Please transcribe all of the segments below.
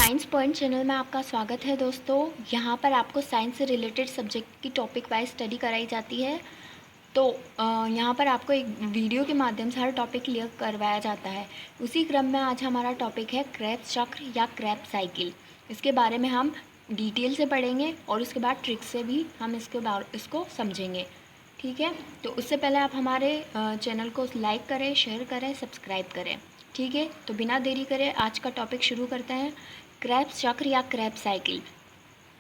Science point channel में आपका स्वागत है दोस्तों। यहाँ पर आपको साइंस से रिलेटेड सब्जेक्ट की टॉपिक वाइज स्टडी कराई जाती है। तो यहाँ पर आपको एक वीडियो के माध्यम से हर टॉपिक क्लियर करवाया जाता है। उसी क्रम में आज हमारा टॉपिक है क्रेब्स चक्र या क्रेब्स साइकिल। इसके बारे में हम डिटेल से पढ़ेंगे और उसके बाद ट्रिक से भी हम इसको समझेंगे। ठीक है, तो उससे पहले आप हमारे चैनल को लाइक करें, शेयर करें, सब्सक्राइब करें। ठीक है, तो बिना देरी करे आज का टॉपिक शुरू करते हैं। क्रेब्स चक्र या क्रेब्स साइकिल।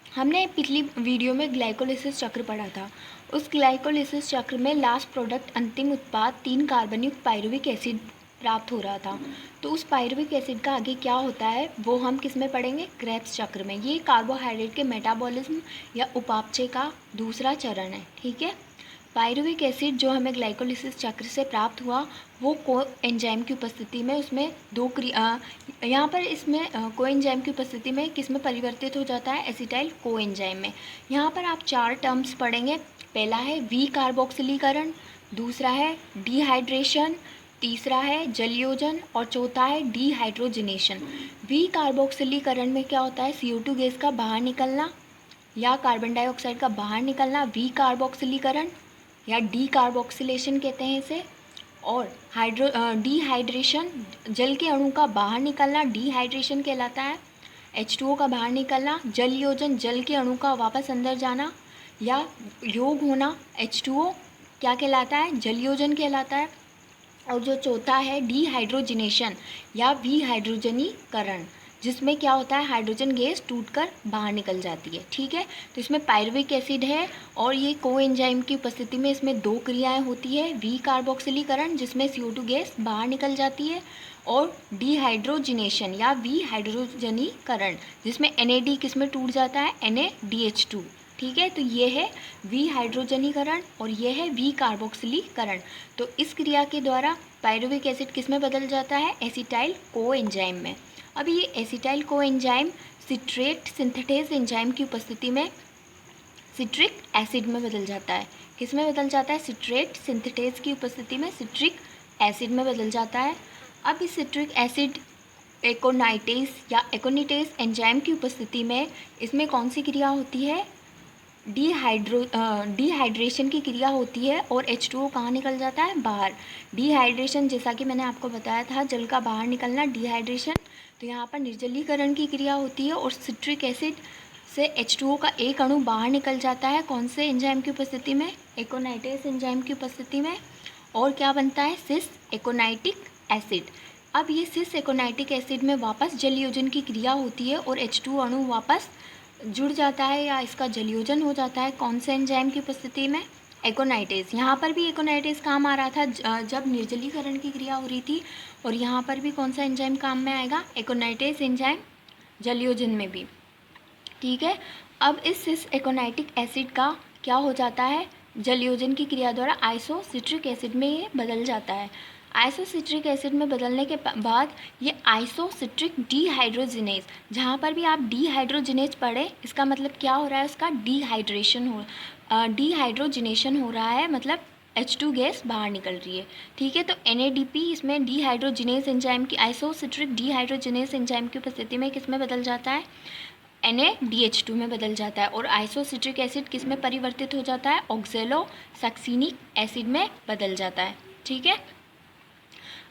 हमने पिछली वीडियो में ग्लाइकोलिसिस चक्र पढ़ा था। उस ग्लाइकोलिसिस चक्र में लास्ट प्रोडक्ट अंतिम उत्पाद 3 कार्बन युक्त पायरुविक एसिड प्राप्त हो रहा था। तो उस पायरुविक एसिड का आगे क्या होता है वो हम किस में पढ़ेंगे? क्रेब्स चक्र में। ये कार्बोहाइड्रेट के मेटाबॉलिज्म या उपापचय का दूसरा चरण है। ठीक है, पायरुविक एसिड जो हमें ग्लाइकोलिसिस चक्र से प्राप्त हुआ वो कोएंजाइम की उपस्थिति में उसमें यहाँ पर इसमें कोएंजाइम की उपस्थिति में किस में परिवर्तित हो जाता है? एसिटाइल कोएंजाइम में। यहाँ पर आप 4 टर्म्स पढ़ेंगे। पहला है वी कार्बोक्सिलीकरण, दूसरा है डिहाइड्रेशन, तीसरा है जलयोजन और चौथा है डिहाइड्रोजिनेशन। वी कार्बोक्सिलीकरण में क्या होता है? CO2 गैस का बाहर निकलना या कार्बन डाइऑक्साइड का बाहर निकलना वी कार्बोक्सिलीकरण या डी कार्बोक्सिलेशन कहते हैं इसे। और डिहाइड्रेशन, जल के अणु का बाहर निकलना डिहाइड्रेशन कहलाता है। H2O का बाहर निकलना। जलयोजन, जल के अणु का वापस अंदर जाना या योग होना H2O क्या कहलाता है? जलयोजन कहलाता है। और जो चौथा है डिहाइड्रोजिनेशन या विहाइड्रोजनीकरण, जिसमें क्या होता है? हाइड्रोजन गैस टूटकर बाहर निकल जाती है। ठीक है, तो इसमें पायरुविक एसिड है और ये कोएंजाइम की उपस्थिति में इसमें 2 क्रियाएं होती है। वी कार्बोक्सिलीकरण जिसमें CO2 गैस बाहर निकल जाती है और डिहाइड्रोजिनेशन या विहाइड्रोजनीकरण जिसमें NAD किस में टूट जाता है? NADH2। ठीक है, तो ये है विहाइड्रोजनीकरण और ये है वी कार्बोक्सिलीकरण। तो इस क्रिया के द्वारा पायरुविक एसिड किस में बदल जाता है? एसिटाइल कोएंजाइम में। अब ये acetyl coenzyme citrate synthetase enzyme की उपस्थिति में सिट्रिक एसिड में बदल जाता है। किस में बदल जाता है? सिट्रेट सिंथेटेज की उपस्थिति में सिट्रिक एसिड में बदल जाता है। अब इस सिट्रिक एसिड एकोनाइटेज या एकोनिटेज एंजाइम की उपस्थिति में इसमें कौन सी क्रिया होती है? डिहाइड्रेशन की क्रिया होती है और H2O कहाँ निकल जाता है? बाहर। डिहाइड्रेशन जैसा कि मैंने आपको बताया था, जल का बाहर निकलना डिहाइड्रेशन। तो यहाँ पर निर्जलीकरण की क्रिया होती है और सिट्रिक एसिड से H2O का एक अणु बाहर निकल जाता है। कौन से एंजाइम की उपस्थिति में? एकोनाइटेज एंजाइम की उपस्थिति में। और क्या बनता है? सिस एकोनाइटिक एसिड। अब ये सिस एकोनाइटिक एसिड में वापस जलयोजन की क्रिया होती है और H2O अणु वापस जुड़ जाता है या इसका जलयोजन हो जाता है। कौन से एंजाइम की उपस्थिति में? एकोनाइटेज। यहाँ पर भी एकोनाइटेज काम आ रहा था जब निर्जलीकरण की क्रिया हो रही थी और यहाँ पर भी कौन सा एंजाइम काम में आएगा? एकोनाइटेज एंजाइम, जलयोजन में भी। ठीक है, अब इस सिस एकोनाइटिक एसिड का क्या हो जाता है? जलयोजन की क्रिया द्वारा आइसोसिट्रिक एसिड में ये बदल जाता है। आइसोसिट्रिक एसिड में बदलने के बाद ये आइसोसिट्रिक डिहाइड्रोजिनेज, जहाँ पर भी आप डिहाइड्रोजिनेज पढ़े इसका मतलब क्या हो रहा है? उसका डिहाइड्रोजिनेशन हो रहा है, मतलब H2 गैस बाहर निकल रही है। ठीक है, तो NADP इसमें डिहाइड्रोजिनेज एंजाइम की आइसोसिट्रिक डिहाइड्रोजिनेज एंजाइम की उपस्थिति में किस में बदल जाता है? NADH2 में बदल जाता है। और आइसोसिट्रिक एसिड किस में परिवर्तित हो जाता है? ऑक्जेलो सक्सिनिक एसिड में बदल जाता है। ठीक है,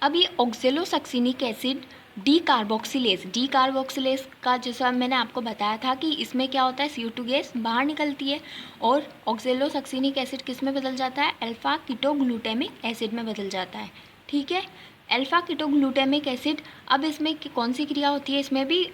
अब ये ऑक्जेलोसक्सिनिक एसिड डी कार्बोक्सिलेज का जैसा मैंने आपको बताया था कि इसमें क्या होता है? CO2 गैस बाहर निकलती है और ऑक्जेलोसक्सिनिक एसिड किस में बदल जाता है? अल्फा कीटोग्लूटामिक एसिड में बदल जाता है। ठीक है, अल्फा कीटोग्लूटामिक एसिड, अब इसमें कौन सी क्रिया होती है? इसमें भी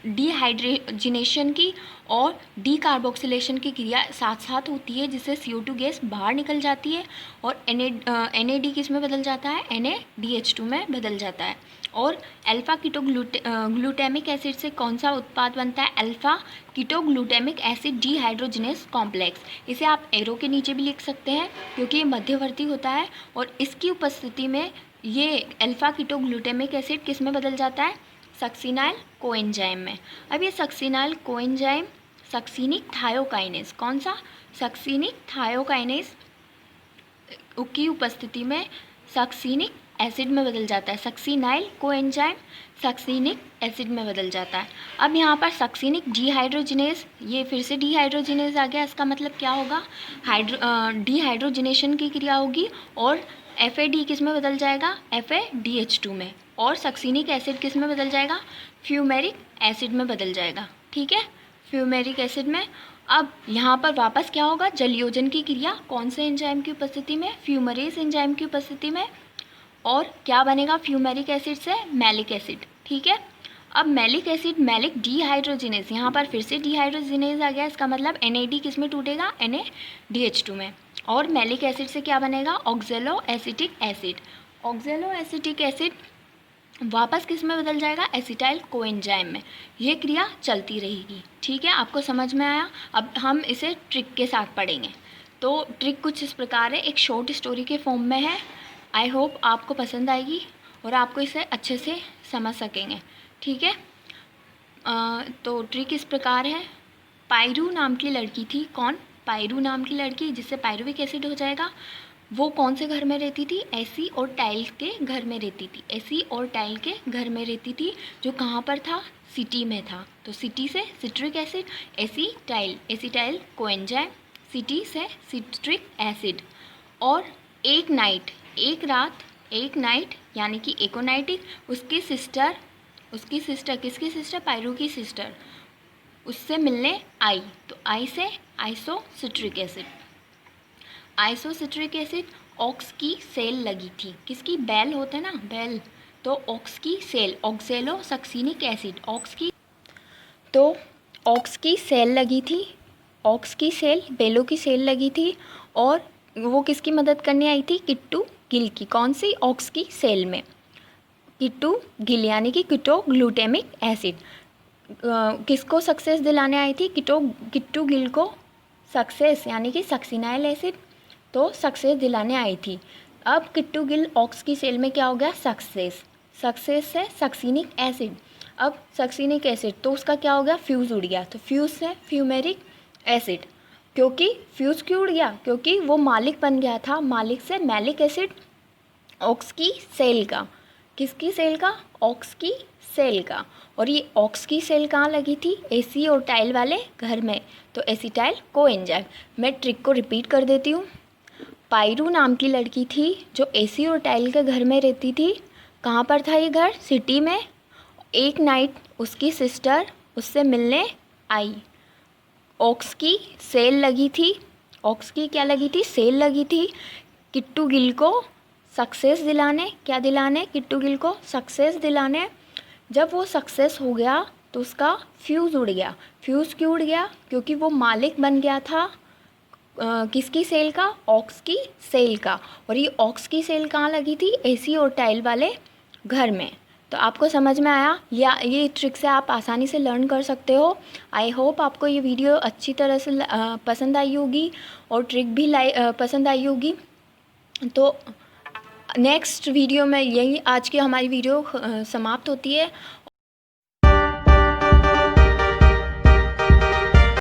डिहाइड्रोजिनेशन की और डी कार्बोक्सिलेशन की क्रिया साथ साथ होती है जिससे CO2 गैस बाहर निकल जाती है और NAD किस में बदल जाता है? NADH2 में बदल जाता है। और अल्फा कीटोग्लूटामिक एसिड से कौन सा उत्पाद बनता है? Alpha ketoglutaric acid dehydrogenase complex. इसे आप एरो के नीचे भी लिख सकते हैं क्योंकि ये मध्यवर्ती होता है और इसकी उपस्थिति में ये अल्फा कीटोग्लूटामिक एसिड किस में बदल जाता है? सक्सिनाइल कोएंजाइम में। अब ये सक्सिनाइल कोएंजाइम सक्सिनिक थायोकाइनेज, कौन सा? सक्सिनिक थायोकाइनेज की उपस्थिति में सक्सिनिक एसिड में बदल जाता है। सक्सीनाइल कोएंजाइम सक्सीनिक एसिड में बदल जाता है। अब यहाँ पर सक्सीनिक डीहाइड्रोजिनेज, ये फिर से डीहाइड्रोजिनेज आ गया। इसका मतलब क्या होगा, डीहाइड्रोजिनेशन की क्रिया होगी और FAD किस में बदल जाएगा, FADH2 में। और सक्सीनिक एसिड किस में बदल जाएगा, फ्यूमेरिक एसिड में बदल जाएगा। ठीक है, फ्यूमेरिक एसिड में। अब यहाँ पर वापस क्या होगा, जलयोजन की क्रिया कौन से एंजाइम की उपस्थिति में, फ्यूमरेज एंजाइम की उपस्थिति में। और क्या बनेगा फ्यूमेरिक एसिड से, मैलिक एसिड। ठीक है, अब मैलिक एसिड, मैलिक डीहाइड्रोजिनेज, यहाँ पर फिर से डीहाइड्रोजिनेज आ गया। इसका मतलब NAD किस में टूटेगा, NADH2 में। और मैलिक एसिड से क्या बनेगा, ऑक्जेलो एसिटिक एसिड। ऑक्जेलो एसिटिक एसिड वापस किस में बदल जाएगा, एसिटाइल कोएंजाइम में। ये क्रिया चलती रहेगी। ठीक है, आपको समझ में आया। अब हम इसे ट्रिक के साथ पढ़ेंगे। तो ट्रिक कुछ इस प्रकार है, एक शॉर्ट स्टोरी के फॉर्म में है। आई होप आपको पसंद आएगी और आपको इसे अच्छे से समझ सकेंगे। ठीक है, तो ट्रिक इस प्रकार है। पायरू नाम की लड़की थी, कौन, पायरू नाम की लड़की, जिससे पायरुविक एसिड हो जाएगा। वो कौन से घर में रहती थी, एसी और टाइल के घर में रहती थी। एसी और टाइल के घर में रहती थी, जो कहाँ पर था, सिटी में था। तो सिटी से citric acid, AC tile, acetyl coenzyme, city से सिट्रिक एसिड। और एक नाइट, एक रात, एक नाइट यानी कि एकोनाइटिक, उसकी सिस्टर किसकी सिस्टर, पायरू की सिस्टर, उससे मिलने आई। तो आई से isocitric acid. Isocitric acid, ox की सेल लगी थी, किसकी, बैल होते हैं ना, बैल। तो ऑक्स की sale, oxalosuccinic acid, ox की सेल लगी थी, ऑक्स की सेल, बेलों की सेल लगी थी। और वो किसकी मदद करने आई थी, किट्टू गिल की। कौन सी, ऑक्स की सेल में किट्टू गिल यानी कि कीटोग्लूटामिक एसिड। किसको सक्सेस दिलाने आई थी, किट्टू गिल को सक्सेस यानी कि सक्सीनाइल एसिड, तो सक्सेस दिलाने आई थी। अब किट्टू गिल ऑक्स की सेल में क्या हो गया, सक्सेस से सक्सीनिक एसिड। अब सक्सीनिक एसिड तो उसका क्या हो गया, फ्यूज़ उड़ गया। तो फ्यूज़ से फ्यूमेरिक एसिड, क्योंकि फ्यूज़ क्यों उड़ गया, क्योंकि वो मालिक बन गया था। मालिक से मैलिक एसिड, ऑक्स की सेल का, किसकी सेल का, ऑक्स की सेल का। और ये ऑक्स की सेल कहाँ लगी थी, एसी और टाइल वाले घर में। तो एसिटाइल कोएंजाइम। मैं ट्रिक को रिपीट कर देती हूँ। पायरू नाम की लड़की थी, जो एसी और टाइल के घर में रहती थी। कहाँ पर था ये घर, सिटी में। एक नाइट उसकी सिस्टर उससे मिलने आई। ऑक्स की सेल लगी थी, ऑक्स की क्या लगी थी, सेल लगी थी, किट्टू गिल को सक्सेस दिलाने, क्या दिलाने, किट्टू गिल को सक्सेस दिलाने। जब वो सक्सेस हो गया तो उसका फ्यूज़ उड़ गया। फ्यूज़ क्यों उड़ गया, क्योंकि वो मालिक बन गया था किसकी सेल का, ऑक्स की सेल का। और ये ऑक्स की सेल कहाँ लगी थी, एसी और टाइल वाले घर में। तो आपको समझ में आया, या ये ट्रिक से आप आसानी से लर्न कर सकते हो। आई होप आपको ये वीडियो अच्छी तरह से पसंद आई होगी और ट्रिक भी पसंद आई होगी। तो नेक्स्ट वीडियो में यही आज की हमारी वीडियो समाप्त होती है।